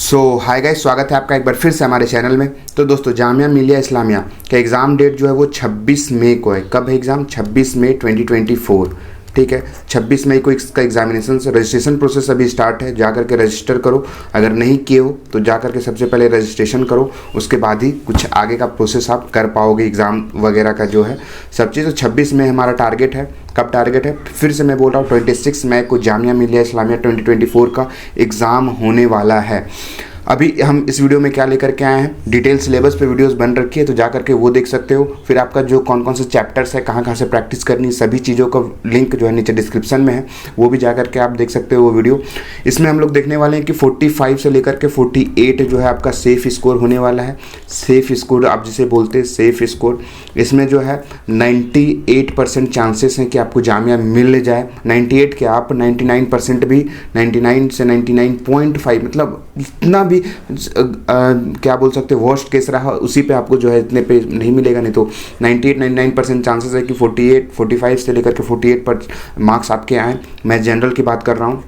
Hi guys, स्वागत है आपका एक बार फिर से हमारे चैनल में। तो दोस्तों, जामिया मिलिया इस्लामिया का एग्ज़ाम डेट जो है वो 26 मई को है। कब है एग्ज़ाम? 26 मई 2024। ठीक है, 26 मई को इसका एग्जामिनेशन से रजिस्ट्रेशन प्रोसेस अभी स्टार्ट है। जा करके रजिस्टर करो, अगर नहीं किए हो तो जा करके सबसे पहले रजिस्ट्रेशन करो, उसके बाद ही कुछ आगे का प्रोसेस आप कर पाओगे, एग्ज़ाम वगैरह का जो है सब चीज़। तो 26 मई हमारा टारगेट है। कब टारगेट है? फिर से मैं बोल रहा हूँ, 26 मई को जामिया मिलिया इस्लामिया 2024 का एग्ज़ाम होने वाला है। अभी हम इस वीडियो में क्या लेकर के आए हैं, डिटेल सिलेबस पे वीडियोस बन रखी है, तो जा करके वो देख सकते हो। फिर आपका जो कौन कौन से चैप्टर्स है, कहाँ कहाँ से प्रैक्टिस करनी, सभी चीज़ों का लिंक जो है नीचे डिस्क्रिप्शन में है, वो भी जा करके आप देख सकते हो वो वीडियो। इसमें हम लोग देखने वाले हैं कि 45 से लेकर के 48 जो है आपका सेफ स्कोर होने वाला है। सेफ स्कोर आप जिसे बोलते हैं, सेफ स्कोर, इसमें जो है 98% चांसेस हैं कि आपको जामिया मिल जाए। 98 क्या, आप 99% भी, 99 से 99.5, मतलब इतना भी क्या बोल सकते हैं, वर्स्ट केस रहा उसी पे आपको जो है इतने पे नहीं मिलेगा। नहीं तो 98-99% चांसेस है कि 45 से लेकर के 48 पर मार्क्स आपके आए। मैं जनरल की बात कर रहा हूँ,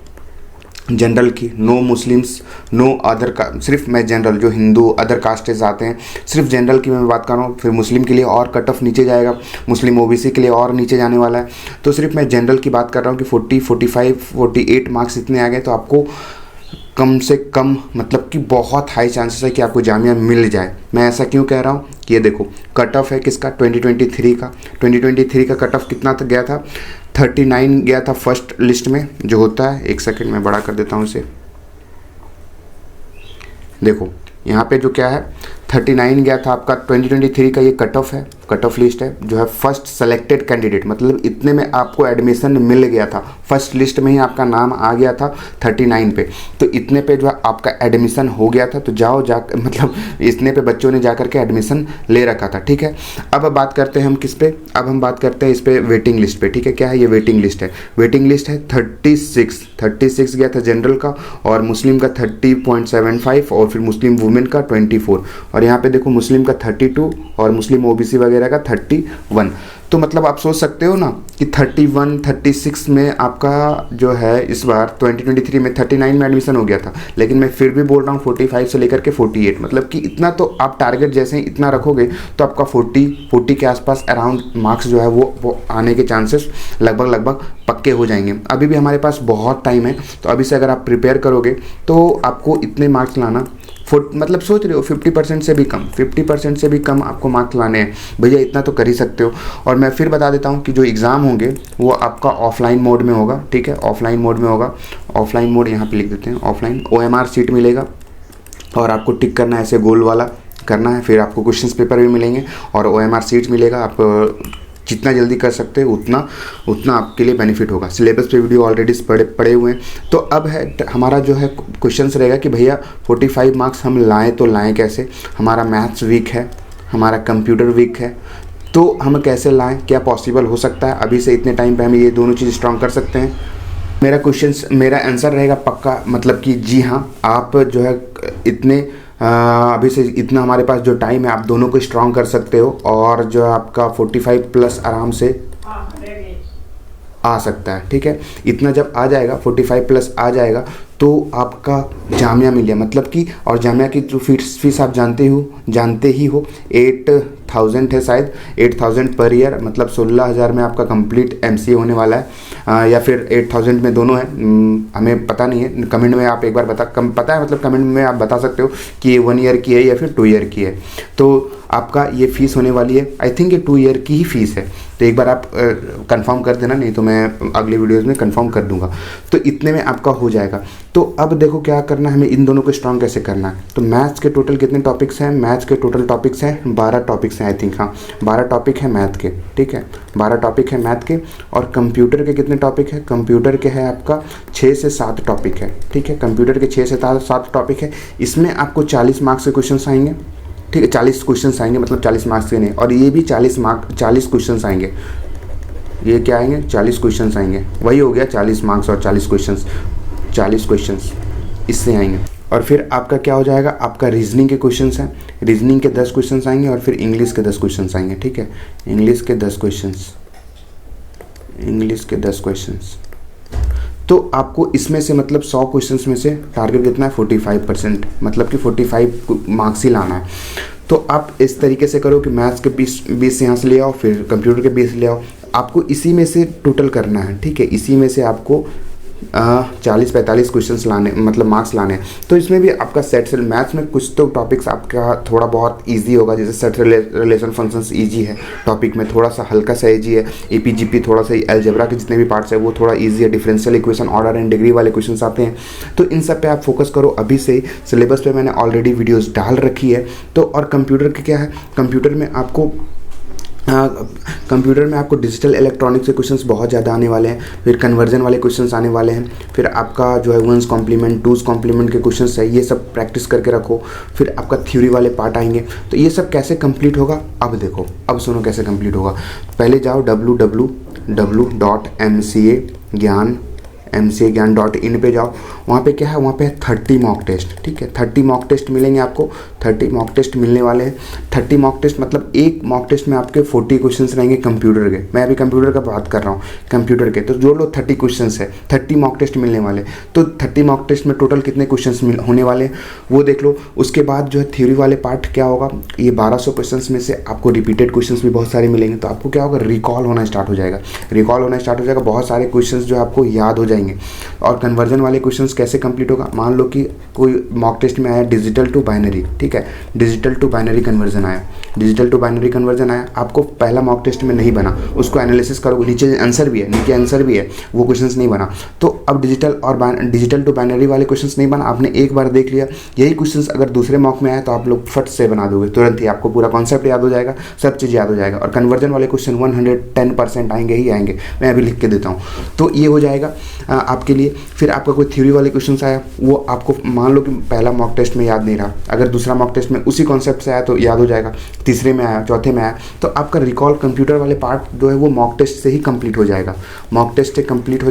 जनरल की, नो मुस्लिम्स नो अदर का, सिर्फ मैं जनरल जो हिंदू अदर कास्टेज आते हैं सिर्फ जनरल की मैं बात कर रहा हूँ। फिर मुस्लिम के लिए और कट ऑफ नीचे जाएगा, मुस्लिम ओबीसी के लिए और नीचे जाने वाला है। तो सिर्फ मैं जनरल की बात कर रहा हूँ कि 40, 45, 48 मार्क्स इतने आ गए तो आपको कम से कम, मतलब कि बहुत हाई चांसेस है कि आपको जामिया मिल जाए। मैं ऐसा क्यों कह रहा हूँ कि ये देखो, कट ऑफ है किसका, 2023 का। 2023 का कट ऑफ कितना तक गया था? 39 गया था फर्स्ट लिस्ट में जो होता है। एक सेकंड में बड़ा कर देता हूँ इसे। देखो यहाँ पे जो क्या है, 39 गया था आपका 2023 का। ये कट ऑफ है, कट ऑफ लिस्ट है जो है फर्स्ट सेलेक्टेड कैंडिडेट, मतलब इतने में आपको एडमिशन मिल गया था, फर्स्ट लिस्ट में ही आपका नाम आ गया था 39 पे। तो इतने पे जो है आपका एडमिशन हो गया था, तो जाओ मतलब इतने पे बच्चों ने जा करके एडमिशन ले रखा था। ठीक है, अब बात करते हैं हम किस पे, अब हम बात करते हैं इस पे वेटिंग लिस्ट पे। ठीक है, क्या है ये? वेटिंग लिस्ट है। वेटिंग लिस्ट है 36 गया था जनरल का, और मुस्लिम का 30.75, और फिर मुस्लिम वुमेन का 24, और यहाँ पे देखो मुस्लिम का 32 और मुस्लिम ओबीसी वगैरह का 31। तो मतलब आप सोच सकते हो ना कि 31, 36 में आपका जो है इस बार 2023 में 39 में एडमिशन हो गया था। लेकिन मैं फिर भी बोल रहा हूँ 45 से लेकर के 48, मतलब कि इतना तो आप टारगेट जैसे ही इतना रखोगे तो आपका 40 के आसपास अराउंड मार्क्स जो है वो आने के चांसेस लगभग पक्के हो जाएंगे। अभी भी हमारे पास बहुत टाइम है, तो अभी से अगर आप प्रिपेयर करोगे तो आपको इतने मार्क्स लाना, मतलब सोच रहे हो 50% से भी कम, 50% से भी कम आपको मार्क्स लाने हैं भैया, इतना तो कर ही सकते हो। और मैं फिर बता देता हूँ कि जो एग्ज़ाम होंगे वो आपका ऑफलाइन मोड में होगा। ठीक है, ऑफलाइन मोड में होगा। ऑफलाइन मोड यहाँ पे लिख देते हैं, ऑफलाइन। OMR सीट मिलेगा और आपको टिक करना है, ऐसे गोल वाला करना है। फिर आपको क्वेश्चन पेपर भी मिलेंगे और OMR सीट मिलेगा। आप जितना जल्दी कर सकते हो उतना आपके लिए बेनिफिट होगा। सिलेबस पे वीडियो ऑलरेडी पड़े हुए हैं। तो अब है हमारा जो है क्वेश्चंस रहेगा कि भैया 45 मार्क्स हम लाएं तो लाएं कैसे? हमारा मैथ्स वीक है, हमारा कंप्यूटर वीक है, तो हम कैसे लाएं? क्या पॉसिबल हो सकता है? अभी से इतने टाइम पे हम ये दोनों चीज़ स्ट्रॉन्ग कर सकते हैं? मेरा आंसर रहेगा पक्का, मतलब कि जी हाँ, आप जो है इतने अभी से इतना हमारे पास जो टाइम है, आप दोनों को स्ट्रॉन्ग कर सकते हो, और जो आपका 45 प्लस आराम से आ सकता है। ठीक है, इतना जब आ जाएगा, 45 प्लस आ जाएगा, तो आपका जामिया मिलिया, मतलब कि, और जामिया की जो फीस आप जानते ही हो 8,000 है शायद, 8,000 पर ईयर, मतलब 16,000 में आपका कंप्लीट MCA होने वाला है, या फिर 8,000 में, दोनों है। हमें पता नहीं है, कमेंट में आप एक बार पता है, मतलब कमेंट में आप बता सकते हो कि ये 1 ईयर की है या फिर 2 ईयर की है। तो आपका ये फ़ीस होने वाली है, आई थिंक ये 2 ईयर की ही फ़ीस है। तो एक बार आप कंफर्म कर देना, नहीं तो मैं अगले वीडियोज़ में कंफर्म कर दूंगा। तो इतने में आपका हो जाएगा। तो अब देखो क्या करना है हमें, इन दोनों को स्ट्रॉन्ग कैसे करना है। तो मैथ्स के टोटल कितने टॉपिक्स हैं? मैथ्स के टोटल टॉपिक्स हैं 12 टॉपिक्स हैं, आई थिंक। हाँ, 12 टॉपिक है मैथ के। ठीक है, 12 टॉपिक है मैथ के। और कंप्यूटर के कितने टॉपिक है? कंप्यूटर के है आपका 6 से 7 टॉपिक है। ठीक है, कंप्यूटर के 6 से 7 टॉपिक है। इसमें आपको 40 मार्क्स के क्वेश्चन आएंगे। ठीक है, 40 क्वेश्चन आएंगे, मतलब 40 मार्क्स के नहीं, और ये भी 40 क्वेश्चन आएंगे। ये क्या आएंगे? 40 क्वेश्चन आएंगे। वही हो गया 40 मार्क्स और 40 क्वेश्चन इससे आएंगे। और फिर आपका क्या हो जाएगा, आपका रीजनिंग के क्वेश्चंस हैं, रीजनिंग के 10 क्वेश्चंस आएंगे, और फिर इंग्लिश के 10 क्वेश्चंस आएंगे। ठीक है, इंग्लिश के 10 क्वेश्चंस। तो आपको इसमें से मतलब 100 क्वेश्चंस में से टारगेट कितना है 45%, मतलब कि 45 मार्क्स ही लाना है। तो आप इस तरीके से करो कि मैथ्स के 20 यहाँ से ले आओ, फिर कंप्यूटर के 20 ले आओ, आपको इसी में से टोटल करना है, ठीक है। इसी में से आपको 40-45 क्वेश्चंस लाने, मतलब मार्क्स लाने हैं। तो इसमें भी आपका सेट से मैथ्स में कुछ तो टॉपिक्स आपका थोड़ा बहुत इजी होगा, जैसे सेट रिलेशन फंक्शंस इजी है टॉपिक में, थोड़ा सा हल्का सा इजी है। एपीजीपी थोड़ा सा, अलजेब्रा के जितने भी पार्ट्स है वो थोड़ा इजी है। Differential equation, order and degree वाले क्वेश्चंस आते हैं। तो इन सब पे आप फोकस करो अभी से ही। सिलेबस पे मैंने ऑलरेडी वीडियोज़ डाल रखी है। तो और कंप्यूटर के क्या है, कंप्यूटर में आपको डिजिटल इलेक्ट्रॉनिक्स के क्वेश्चंस बहुत ज़्यादा आने वाले हैं, फिर कन्वर्जन वाले क्वेश्चंस आने वाले हैं, फिर आपका जो है वंस कॉम्प्लीमेंट, टूज कॉम्प्लीमेंट के क्वेश्चंस है, ये सब प्रैक्टिस करके रखो। फिर आपका थ्योरी वाले पार्ट आएंगे। तो ये सब कैसे कंप्लीट होगा, अब देखो, अब सुनो कैसे कंप्लीट होगा। पहले जाओ www.mcagyan.in पे जाओ। वहाँ पे क्या है, वहाँ पे 30 मॉक टेस्ट, ठीक है। 30 मॉक टेस्ट मिलेंगे आपको, 30 मॉक टेस्ट मिलने वाले हैं। 30 मॉक टेस्ट मतलब एक मॉक टेस्ट में आपके 40 क्वेश्चंस रहेंगे कंप्यूटर के। मैं अभी कंप्यूटर का बात कर रहा हूँ, कंप्यूटर के, तो जोड़ लो 30 क्वेश्चंस है, 30 मॉक टेस्ट मिलने वाले। तो 30 मॉक टेस्ट में टोटल कितने क्वेश्चंस होने वाले हैं वो देख लो। उसके बाद जो है थ्योरी वाले पार्ट क्या होगा, ये 1200 क्वेश्चंस में से आपको रिपीटेड क्वेश्चंस भी बहुत सारे मिलेंगे। तो आपको क्या होगा, रिकॉल होना स्टार्ट हो जाएगा, बहुत सारे क्वेश्चंस जो आपको याद हो जाएंगे। और कन्वर्जन वाले क्वेश्चंस कैसे कंप्लीट होगा, मान लो कि कोई मॉक टेस्ट में आया डिजिटल टू बाइनरी, ठीक है, डिजिटल टू बाइनरी कन्वर्जन आया, आपको पहला मॉक टेस्ट में नहीं बना, उसको एनालिसिस करोगे, नीचे आंसर भी है, वो क्वेश्चंस नहीं बना। तो अब डिजिटल टू बाइनरी वाले क्वेश्चंस नहीं बना, आपने एक बार देख लिया, यही क्वेश्चंस अगर दूसरे मॉक में आए तो आप लोग फट से बना दोगे, तुरंत ही आपको पूरा कॉन्सेप्ट याद हो जाएगा, सब चीज़ याद हो जाएगा। और कन्वर्जन वाले क्वेश्चन 110% आएंगे ही आएंगे, मैं अभी लिख के देता हूँ। तो ये हो जाएगा आपके लिए। फिर आपका कोई थ्योरी वाले क्वेश्चंस आया, वो आपको मान लो कि पहला मॉक टेस्ट में याद नहीं रहा, अगर दूसरा मॉक टेस्ट में उसी कॉन्सेप्ट से आया तो याद हो जाएगा, तीसरे में आया, चौथे में आया, तो आपका रिकॉल कंप्यूटर वाले पार्ट जो है वो मॉक टेस्ट से ही कंप्लीट हो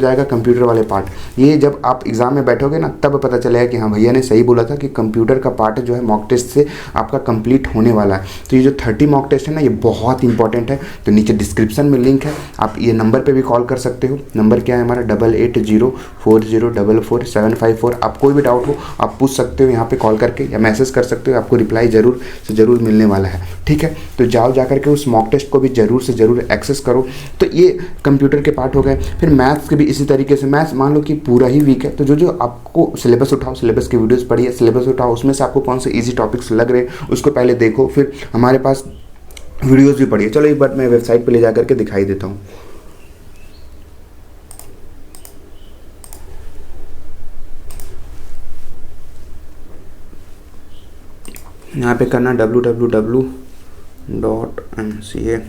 जाएगा, कंप्यूटर वाले पार्ट। ये जब आप एग्जाम में बैठोगे ना, तब पता चलेगा कि हाँ भैया ने सही बोला था कि कंप्यूटर का पार्ट जो है मॉक टेस्ट से आपका कंप्लीट होने वाला है। तो ये जो 30 मॉक टेस्ट है ना, ये बहुत इंपॉर्टेंट है। तो नीचे डिस्क्रिप्शन में लिंक है, आप ये नंबर पे भी कॉल कर सकते हो। नंबर क्या है हमारा, 8804040754। आप कोई भी डाउट हो आप पूछ सकते हो यहाँ पे कॉल करके, या मैसेज कर सकते हो, आपको रिप्लाई ज़रूर से ज़रूर मिलने वाला है, ठीक है। तो जाओ जा करके उस मॉक टेस्ट को भी ज़रूर से ज़रूर एक्सेस करो। तो ये कंप्यूटर के पार्ट हो गए। फिर मैथ्स के भी इसी तरीके से, मैथ्स मान लो कि पूरा ही वीक है, तो जो आपको सिलेबस उठाओ, सिलेबस की वीडियोस पढ़िए, सिलेबस उठाओ, उसमें से आपको कौन से ईजी टॉपिक्स लग रहे हैं उसको पहले देखो, फिर हमारे पास वीडियोस भी पढ़िए। चलो एक बार मैं वेबसाइट पे ले जा करके दिखाई देता हूँ। यहाँ पे करना www.mca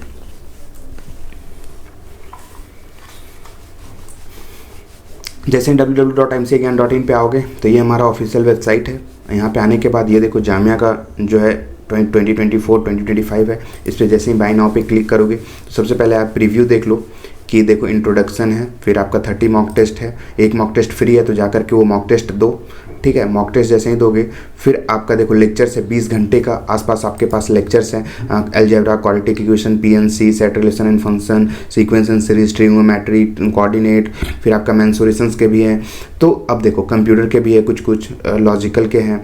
जैसे www.mcagyan.in पे आओगे तो ये हमारा ऑफिशियल वेबसाइट है। यहाँ पे आने के बाद ये देखो जामिया का जो है 2024-2025 है, इस पर जैसे ही बाय नाउ पे क्लिक करोगे तो सबसे पहले आप प्रीव्यू देख लो कि देखो इंट्रोडक्शन है, फिर आपका 30 मॉक टेस्ट है, एक मॉक टेस्ट फ्री है, तो जाकर के वो मॉक टेस्ट दो, ठीक है। मॉक टेस्ट जैसे ही दोगे फिर आपका देखो लेक्चर्स है, 20 घंटे का आसपास आपके पास लेक्चर्स हैं। Algebra, quadratic equation, PNC, set relation and function, sequence and series, trigonometry, coordinate, फिर आपका मेंसुरेशंस के भी हैं। तो अब देखो कंप्यूटर के भी है, कुछ लॉजिकल के हैं,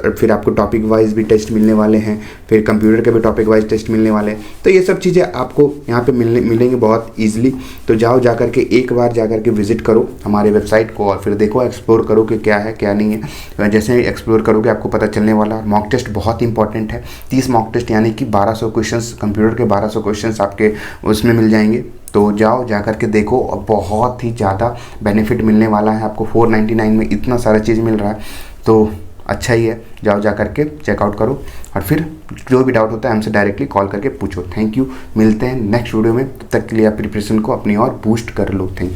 फिर आपको टॉपिक वाइज भी टेस्ट मिलने वाले हैं, फिर कंप्यूटर के भी टॉपिक वाइज टेस्ट मिलने वाले हैं। तो ये सब चीज़ें आपको यहाँ पे मिलेंगे बहुत ईजिली। तो जाओ जा करके एक बार जा करके विजिट करो हमारे वेबसाइट को, और फिर देखो एक्सप्लोर करो कि क्या है क्या नहीं है। जैसे ही एक्सप्लोर करोगे आपको पता चलने वाला। मॉक टेस्ट बहुत इंपॉर्टेंट है, 30 मॉक टेस्ट यानी कि 1200 क्वेश्चंस, कंप्यूटर के 1200 क्वेश्चंस आपके उसमें मिल जाएंगे। तो जाओ जा करके देखो, और बहुत ही ज़्यादा बेनिफिट मिलने वाला है आपको। 499 में इतना सारा चीज़ मिल रहा है, तो अच्छा ही है। जाओ जा करके चेकआउट करो, और फिर जो भी डाउट होता है हमसे डायरेक्टली कॉल करके पूछो। थैंक यू, मिलते हैं नेक्स्ट वीडियो में, तब तक के लिए आप प्रिपरेशन को अपनी और बूस्ट कर लो। Thank you.